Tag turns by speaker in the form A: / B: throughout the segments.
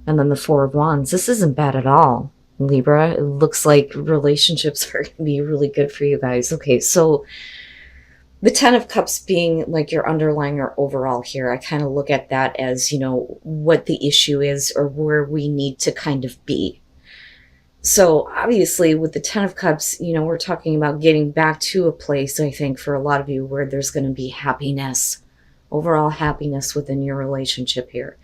A: And then the Four of Wands. This isn't bad at all, Libra. It looks like relationships are going to be really good for you guys. Okay, so the Ten of Cups being like your underlying or overall here, I kind of look at that as, what the issue is or where we need to kind of be. So obviously with the Ten of Cups, we're talking about getting back to a place, I think, for a lot of you where there's going to be happiness, overall happiness within your relationship here.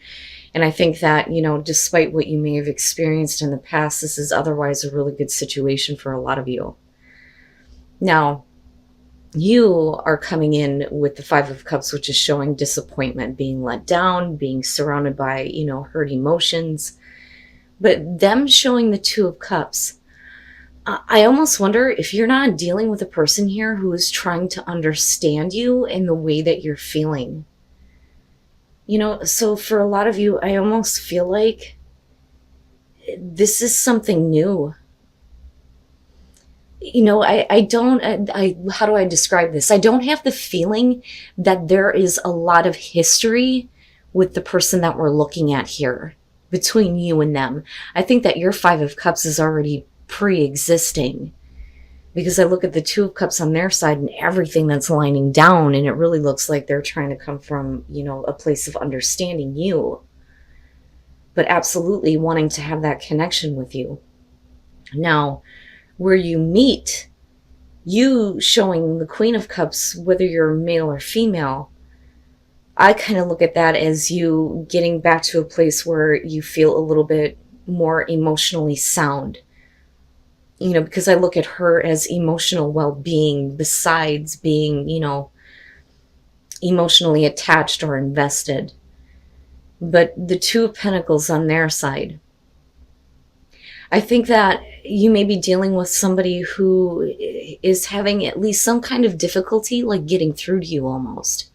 A: And I think that, despite what you may have experienced in the past, this is otherwise a really good situation for a lot of you. Now, you are coming in with the Five of Cups, which is showing disappointment, being let down, being surrounded by, hurt emotions. But them showing the Two of Cups, I almost wonder if you're not dealing with a person here who is trying to understand you in the way that you're feeling. So for a lot of you, I almost feel like this is something new. How do I describe this? I don't have the feeling that there is a lot of history with the person that we're looking at here between you and them. I think that your Five of Cups is already pre-existing, because I look at the Two of Cups on their side and everything that's lining down, and it really looks like they're trying to come from, a place of understanding you, but absolutely wanting to have that connection with you. Now, where you meet, you showing the Queen of Cups, whether you're male or female, I kind of look at that as you getting back to a place where you feel a little bit more emotionally sound. Because I look at her as emotional well-being besides being, emotionally attached or invested. But the Two of Pentacles on their side, I think that you may be dealing with somebody who is having at least some kind of difficulty, like getting through to you almost.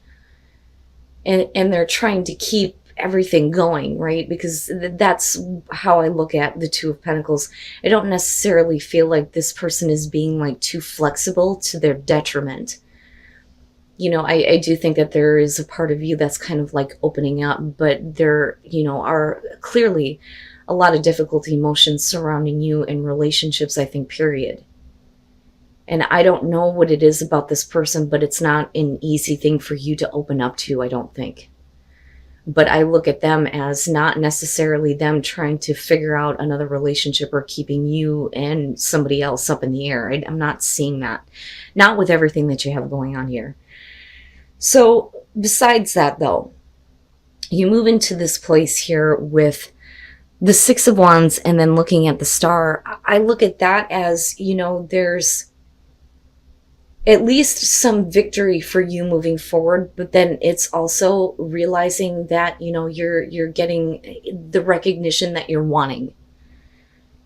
A: And they're trying to keep everything going, right? Because that's how I look at the Two of Pentacles. I don't necessarily feel like this person is being like too flexible to their detriment. I do think that there is a part of you that's kind of like opening up, but there, are clearly a lot of difficult emotions surrounding you in relationships, I think, period. And I don't know what it is about this person, but it's not an easy thing for you to open up to, I don't think. But I look at them as not necessarily them trying to figure out another relationship or keeping you and somebody else up in the air. I'm not seeing that. Not with everything that you have going on here. So besides that, though, you move into this place here with the Six of Wands and then looking at the Star. I look at that as, there's at least some victory for you moving forward, but then it's also realizing that, you're getting the recognition that you're wanting.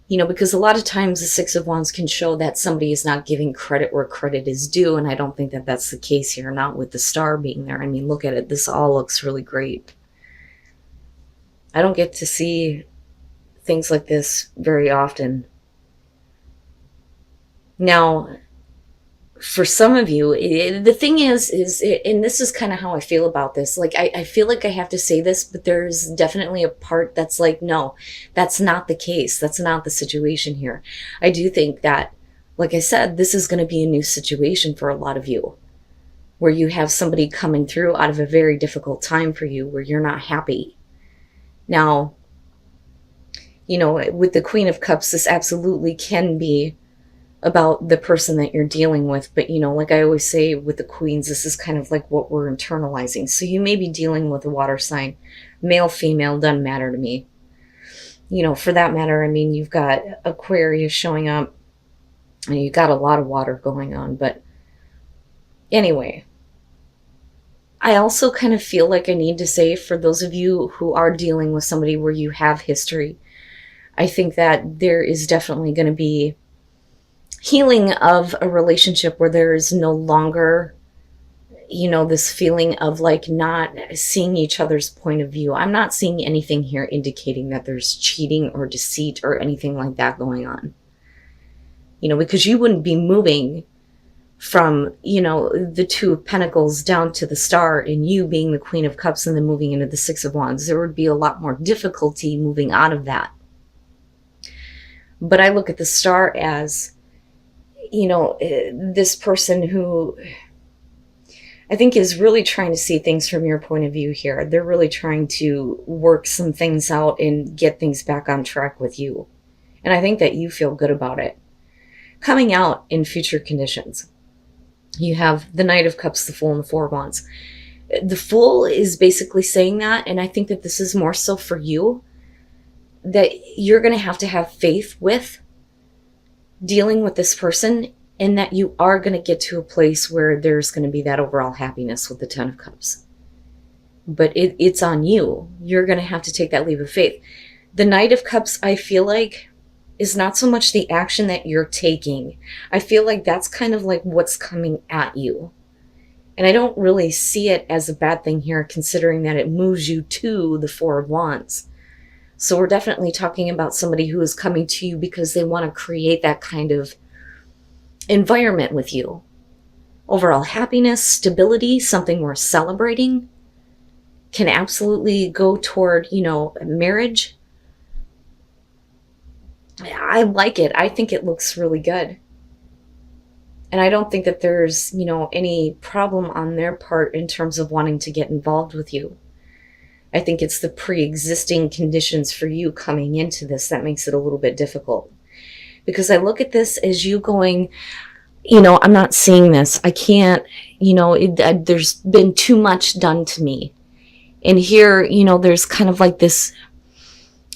A: Because a lot of times the Six of Wands can show that somebody is not giving credit where credit is due, and I don't think that that's the case here, not with the Star being there. I mean, look at it. This all looks really great. I don't get to see things like this very often. Now, for some of you, the thing is, and this is kind of how I feel about this. Like, I feel like I have to say this, but there's definitely a part that's like, no, that's not the case. That's not the situation here. I do think that, like I said, this is going to be a new situation for a lot of you, where you have somebody coming through out of a very difficult time for you, where you're not happy. Now, with the Queen of Cups, this absolutely can be about the person that you're dealing with. But, like I always say with the Queens, this is kind of like what we're internalizing. So you may be dealing with a water sign, male, female, doesn't matter to me. For that matter, I mean, you've got Aquarius showing up and you've got a lot of water going on. But anyway, I also kind of feel like I need to say, for those of you who are dealing with somebody where you have history, I think that there is definitely going to be healing of a relationship where there is no longer, this feeling of like not seeing each other's point of view. I'm not seeing anything here indicating that there's cheating or deceit or anything like that going on. Because you wouldn't be moving from, the Two of Pentacles down to the Star and you being the Queen of Cups and then moving into the Six of Wands. There would be a lot more difficulty moving out of that. But I look at the Star as, this person who I think is really trying to see things from your point of view here. They're really trying to work some things out and get things back on track with you. And I think that you feel good about it. Coming out in future conditions, you have the Knight of Cups, the Fool, and the Four of Wands. The Fool is basically saying that, and I think that this is more so for you, that you're going to have faith with dealing with this person, and that you are going to get to a place where there's going to be that overall happiness with the Ten of Cups. But it's on you. You're going to have to take that leap of faith. The Knight of Cups, I feel like, is not so much the action that you're taking. I feel like that's kind of like what's coming at you. And I don't really see it as a bad thing here, considering that it moves you to the Four of Wands. So we're definitely talking about somebody who is coming to you because they want to create that kind of environment with you. Overall happiness, stability, something worth celebrating, can absolutely go toward, marriage. I like it. I think it looks really good. And I don't think that there's, any problem on their part in terms of wanting to get involved with you. I think it's the pre-existing conditions for you coming into this that makes it a little bit difficult. Because I look at this as you going, I'm not seeing this. I can't, there's been too much done to me. And here, there's kind of like this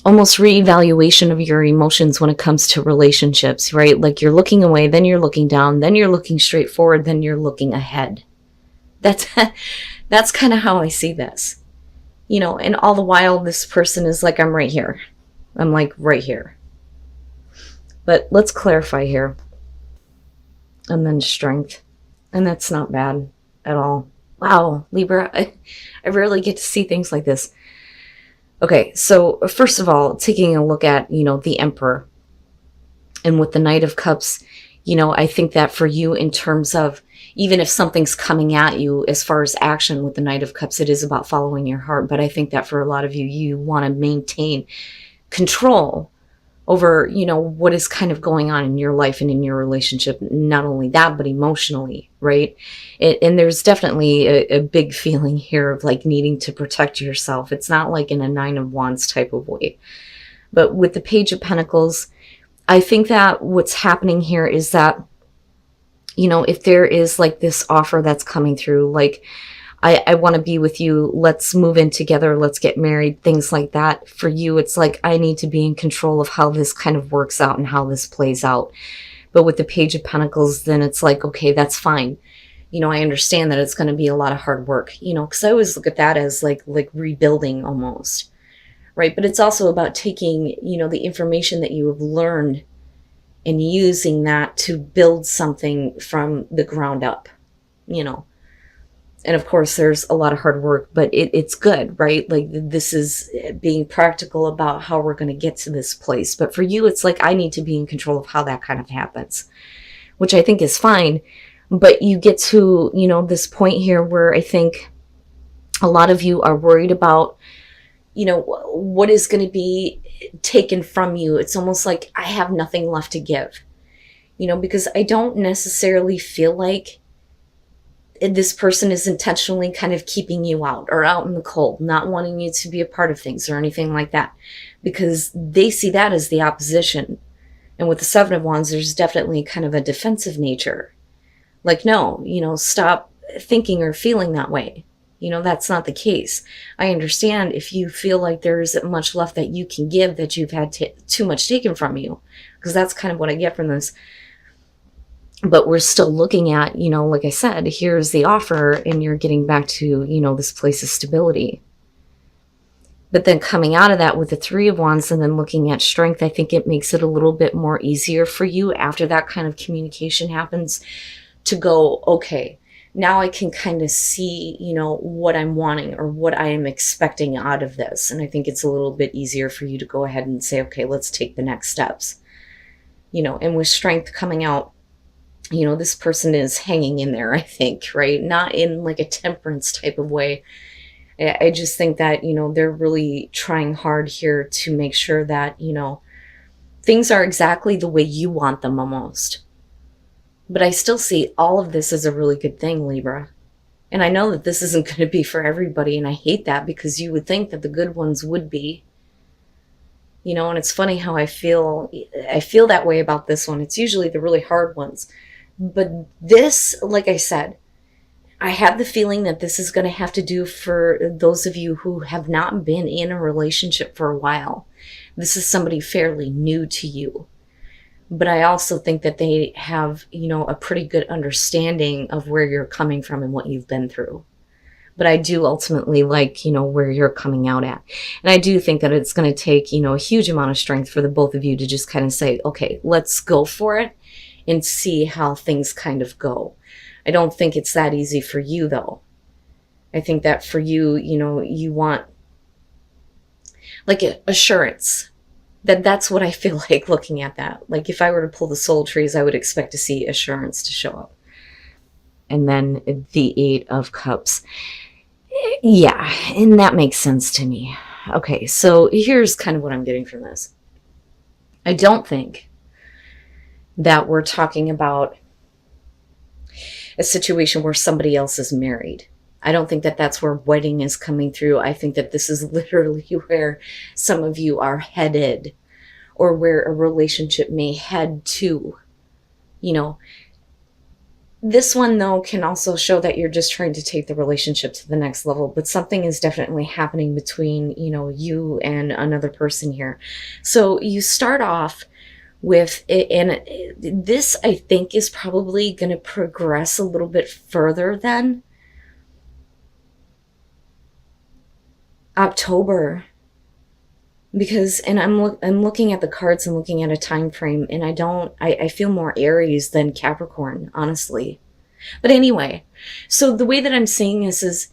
A: almost reevaluation of your emotions when it comes to relationships, right? Like you're looking away, then you're looking down, then you're looking straight forward, then you're looking ahead. That's kind of how I see this. And all the while this person is like, I'm right here. I'm like right here. But let's clarify here. And then Strength. And that's not bad at all. Wow, Libra, I rarely get to see things like this. Okay, so first of all, taking a look at, the Emperor. And with the Knight of Cups, I think that for you in terms of, even if something's coming at you as far as action with the Knight of Cups, it is about following your heart. But I think that for a lot of you, you want to maintain control over, what is kind of going on in your life and in your relationship. Not only that, but emotionally, right? And there's definitely a big feeling here of like needing to protect yourself. It's not like in a Nine of Wands type of way. But with the Page of Pentacles, I think that what's happening here is that, if there is like this offer that's coming through, like, I want to be with you, let's move in together, let's get married, things like that. For you, it's like, I need to be in control of how this kind of works out and how this plays out. But with the Page of Pentacles, then it's like, okay, that's fine. I understand that it's going to be a lot of hard work, because I always look at that as like rebuilding almost, right? But it's also about taking, the information that you have learned and using that to build something from the ground up, And of course, there's a lot of hard work, but it's good, right? Like this is being practical about how we're going to get to this place. But for you, it's like, I need to be in control of how that kind of happens, which I think is fine. But you get to, this point here where I think a lot of you are worried about, what is going to be taken from you. It's almost like I have nothing left to give, because I don't necessarily feel like this person is intentionally kind of keeping you out or out in the cold, not wanting you to be a part of things or anything like that, because they see that as the opposition. And with the Seven of Wands, there's definitely kind of a defensive nature. Like, no, stop thinking or feeling that way. That's not the case. I understand if you feel like there isn't much left that you can give, that you've had too much taken from you, because that's kind of what I get from this. But we're still looking at, like I said, here's the offer and you're getting back to, this place of stability. But then coming out of that with the Three of Wands and then looking at Strength, I think it makes it a little bit more easier for you after that kind of communication happens to go, okay, now I can kind of see, what I'm wanting or what I am expecting out of this. And I think it's a little bit easier for you to go ahead and say, okay, let's take the next steps. And with Strength coming out, This person is hanging in there, I think, right? Not in like a temperance type of way. I just think that, they're really trying hard here to make sure that, things are exactly the way you want them almost. But I still see all of this as a really good thing, Libra. And I know that this isn't going to be for everybody, and I hate that, because you would think that the good ones would be. And it's funny how I feel that way about this one. It's usually the really hard ones. But this, like I said, I have the feeling that this is going to have to do for those of you who have not been in a relationship for a while. This is somebody fairly new to you. But I also think that they have, a pretty good understanding of where you're coming from and what you've been through. But I do ultimately like, where you're coming out at. And I do think that it's going to take, a huge amount of strength for the both of you to just kind of say, okay, let's go for it and see how things kind of go. I don't think it's that easy for you, though. I think that for you, you want like assurance. That's what I feel like looking at that. Like if I were to pull the soul trees, I would expect to see assurance to show up. And then the 8 of Cups. Yeah, and that makes sense to me. Okay, so here's kind of what I'm getting from this. I don't think that we're talking about a situation where somebody else is married. I don't think that that's where wedding is coming through. I think that this is literally where some of you are headed, or where a relationship may head to. This one, though, can also show that you're just trying to take the relationship to the next level, but something is definitely happening between, you and another person here. So you start off with it, and this, I think, is probably going to progress a little bit further than October, because, and I'm looking at the cards and looking at a time frame, and I feel more Aries than Capricorn, honestly. But anyway, so the way that I'm seeing this is,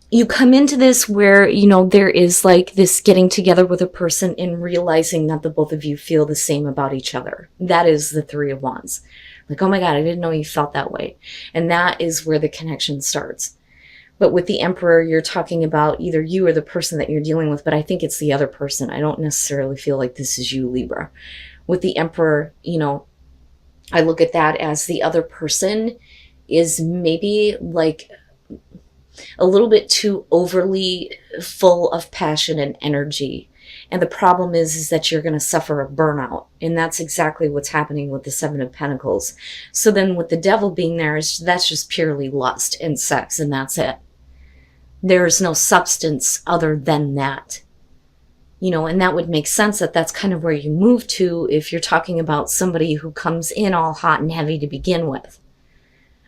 A: you come into this where, there is like this getting together with a person and realizing that the both of you feel the same about each other. That is the 3 of Wands. Like, oh my God, I didn't know you felt that way. And that is where the connection starts. But with the Emperor, you're talking about either you or the person that you're dealing with, but I think it's the other person. I don't necessarily feel like this is you, Libra. With the Emperor, I look at that as the other person is maybe like a little bit too overly full of passion and energy. And the problem is that you're going to suffer a burnout. And that's exactly what's happening with the 7 of Pentacles. So then with the Devil being there, that's just purely lust and sex, and that's it. There's no substance other than that. And that would make sense that that's kind of where you move to if you're talking about somebody who comes in all hot and heavy to begin with.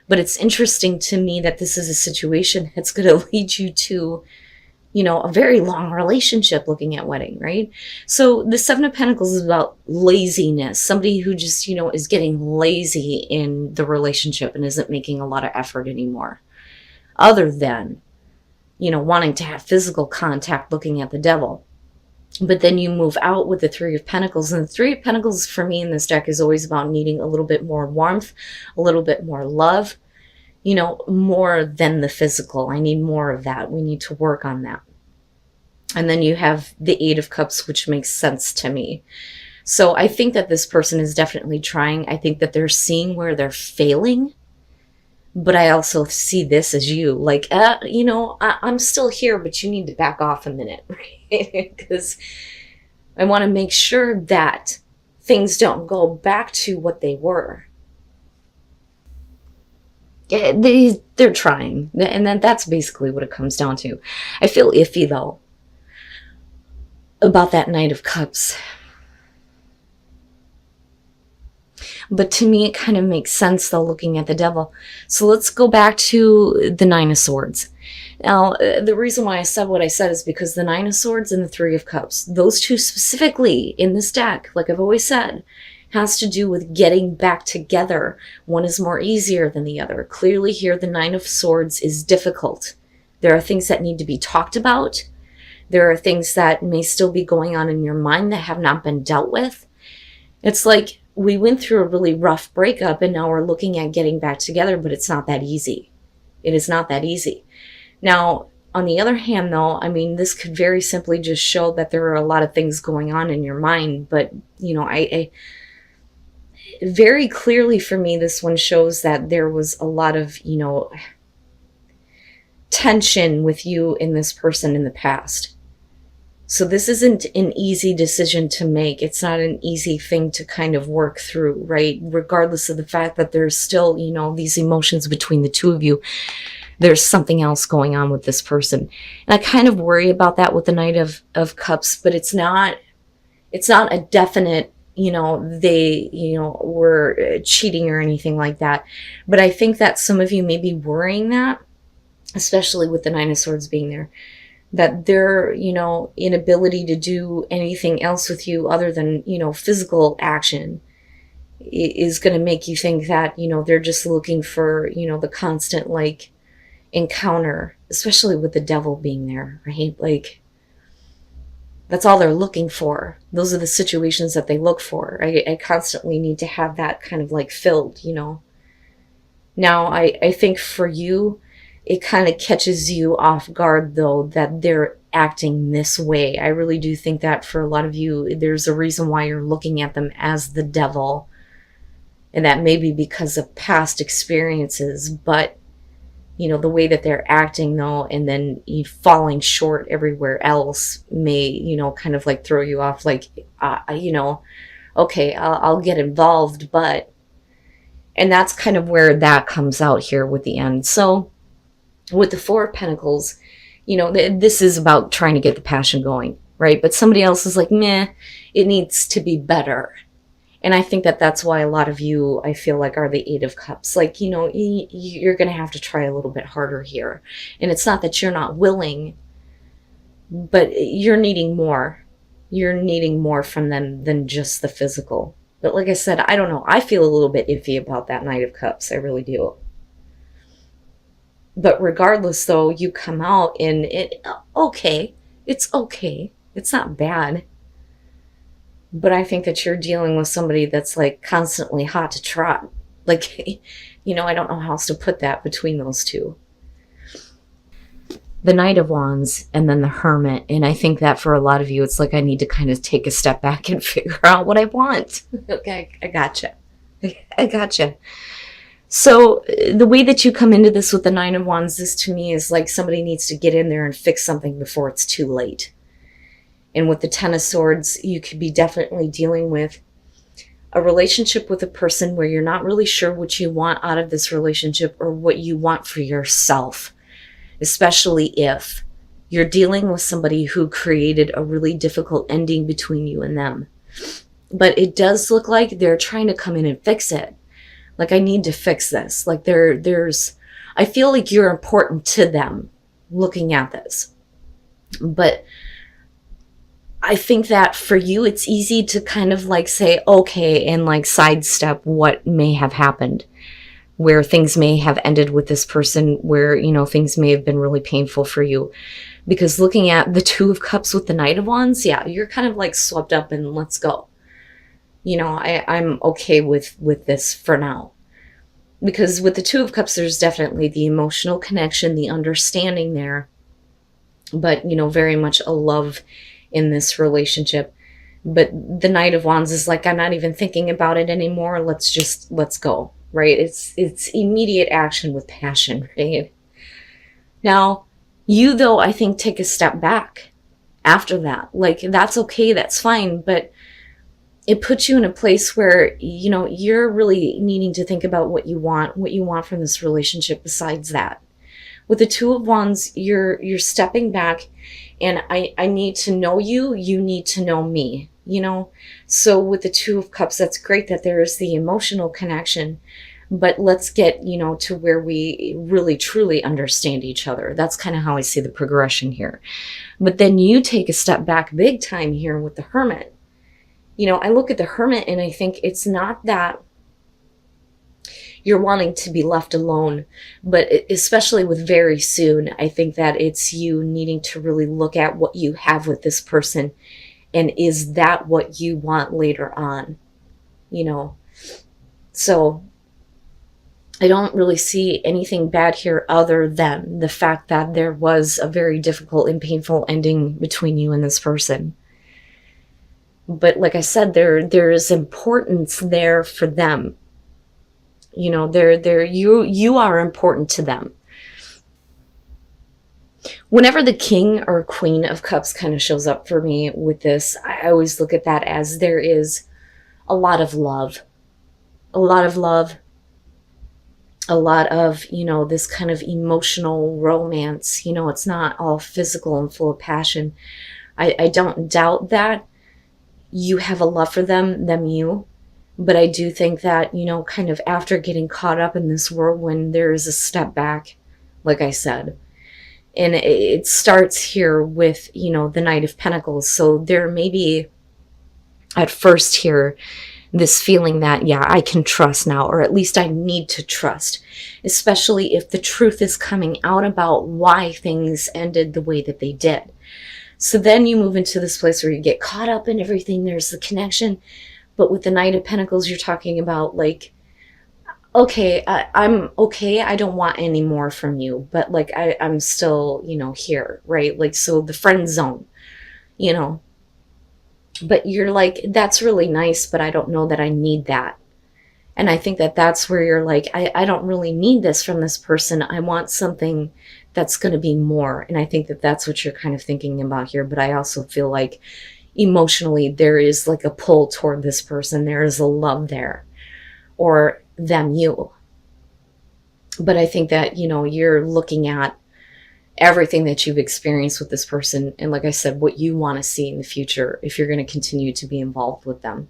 A: But it's interesting to me that this is a situation that's going to lead you to, a very long relationship looking at wedding, right? So the 7 of Pentacles is about laziness. Somebody who just, is getting lazy in the relationship and isn't making a lot of effort anymore. Other than, wanting to have physical contact looking at the Devil. But then you move out with the 3 of Pentacles. And the 3 of Pentacles for me in this deck is always about needing a little bit more warmth, a little bit more love, more than the physical. I need more of that. We need to work on that. And then you have the 8 of Cups, which makes sense to me. So I think that this person is definitely trying. I think that they're seeing where they're failing. But I also see this as you, like, I'm still here, but you need to back off a minute, right? Because I want to make sure that things don't go back to what they were. Yeah, they're trying. And then that's basically what it comes down to. I feel iffy, though, about that Knight of Cups. But to me, it kind of makes sense, though, looking at the Devil. So let's go back to the 9 of Swords. Now, the reason why I said what I said is because the 9 of Swords and the 3 of Cups, those two specifically in this deck, like I've always said, has to do with getting back together. One is more easier than the other. Clearly here, the 9 of Swords is difficult. There are things that need to be talked about. There are things that may still be going on in your mind that have not been dealt with. It's like we went through a really rough breakup and now we're looking at getting back together, but it's not that easy. It is not that easy. Now, on the other hand, though, I mean, this could very simply just show that there are a lot of things going on in your mind. But, I very clearly for me, this one shows that there was a lot of, tension with you and this person in the past. So this isn't an easy decision to make. It's not an easy thing to kind of work through, right? Regardless of the fact that there's still, these emotions between the two of you, there's something else going on with this person. And I kind of worry about that with the Knight of Cups, but it's not a definite, they, were cheating or anything like that. But I think that some of you may be worrying that, especially with the Nine of Swords being there, that their, inability to do anything else with you other than, physical action is going to make you think that, they're just looking for, the constant, like, encounter, especially with the Devil being there, right? Like, that's all they're looking for. Those are the situations that they look for. I constantly need to have that kind of like filled, Now, I think for you, it kind of catches you off guard, though, that they're acting this way. I really do think that for a lot of you, there's a reason why you're looking at them as the Devil. And that may be because of past experiences, but, the way that they're acting, though, and then you falling short everywhere else may, kind of like throw you off, like, okay, I'll get involved, but, and that's kind of where that comes out here with the end. So, with the Four of Pentacles, this is about trying to get the passion going, right? But somebody else is like, meh, it needs to be better. And I think that that's why a lot of you, I feel like, are the Eight of Cups. Like, you're going to have to try a little bit harder here. And it's not that you're not willing, but you're needing more. You're needing more from them than just the physical. But like I said, I don't know. I feel a little bit iffy about that Knight of Cups. I really do. But regardless, though, you come out and okay. It's okay. It's not bad. But I think that you're dealing with somebody that's like constantly hot to trot. Like, I don't know how else to put that between those two. The Knight of Wands and then the Hermit. And I think that for a lot of you, it's like I need to kind of take a step back and figure out what I want. Okay, I gotcha. I gotcha. So the way that you come into this with the Nine of Wands, this to me is like somebody needs to get in there and fix something before it's too late. And with the Ten of Swords, you could be definitely dealing with a relationship with a person where you're not really sure what you want out of this relationship or what you want for yourself, especially if you're dealing with somebody who created a really difficult ending between you and them. But it does look like they're trying to come in and fix it. Like, I need to fix this. Like, I feel like you're important to them looking at this. But I think that for you, it's easy to kind of like say, okay, and like sidestep what may have happened, where things may have ended with this person, where, things may have been really painful for you. Because looking at the Two of Cups with the Knight of Wands, yeah, you're kind of like swept up and let's go. I'm okay with this for now. Because with the Two of Cups, there's definitely the emotional connection, the understanding there. But, very much a love in this relationship. But the Knight of Wands is like, I'm not even thinking about it anymore. Let's go, right? It's immediate action with passion, right? Now, you, though, I think take a step back after that. Like, that's okay, that's fine, but it puts you in a place where, you're really needing to think about what you want from this relationship besides that. With the Two of Wands, you're stepping back, and I need to know you, you need to know me, So with the Two of Cups, that's great that there is the emotional connection, but let's get, to where we really truly understand each other. That's kind of how I see the progression here. But then you take a step back big time here with the Hermit. I look at the Hermit and I think it's not that you're wanting to be left alone, but especially with very soon, I think that it's you needing to really look at what you have with this person, and is that what you want later on? you know. So I don't really see anything bad here other than the fact that there was a very difficult and painful ending between you and this person. But like I said, there is importance there for them. You know, you are important to them. Whenever the King or Queen of Cups kind of shows up for me with this, I always look at that as there is a lot of love. A lot of love. A lot of, you know, this kind of emotional romance. You know, it's not all physical and full of passion. I don't doubt that you have a love for them you. But I do think that, you know, kind of after getting caught up in this whirlwind, there is a step back, like I said. And it starts here with, you know, the Knight of Pentacles. So there may be at first here this feeling that, yeah, I can trust now, or at least I need to trust, especially if the truth is coming out about why things ended the way that they did. So then you move into this place where you get caught up in everything. There's the connection. But with the Knight of Pentacles, you're talking about like, okay, I'm okay. I don't want any more from you, but like, I'm still, you know, here, right? Like, so the friend zone, you know, but you're like, that's really nice, but I don't know that I need that. And I think that that's where you're like, I don't really need this from this person. I want something that's going to be more. And I think that that's what you're kind of thinking about here. But I also feel like emotionally there is like a pull toward this person. There is a love there, or them, you. But I think that, you know, you're looking at everything that you've experienced with this person. And like I said, what you want to see in the future if you're going to continue to be involved with them.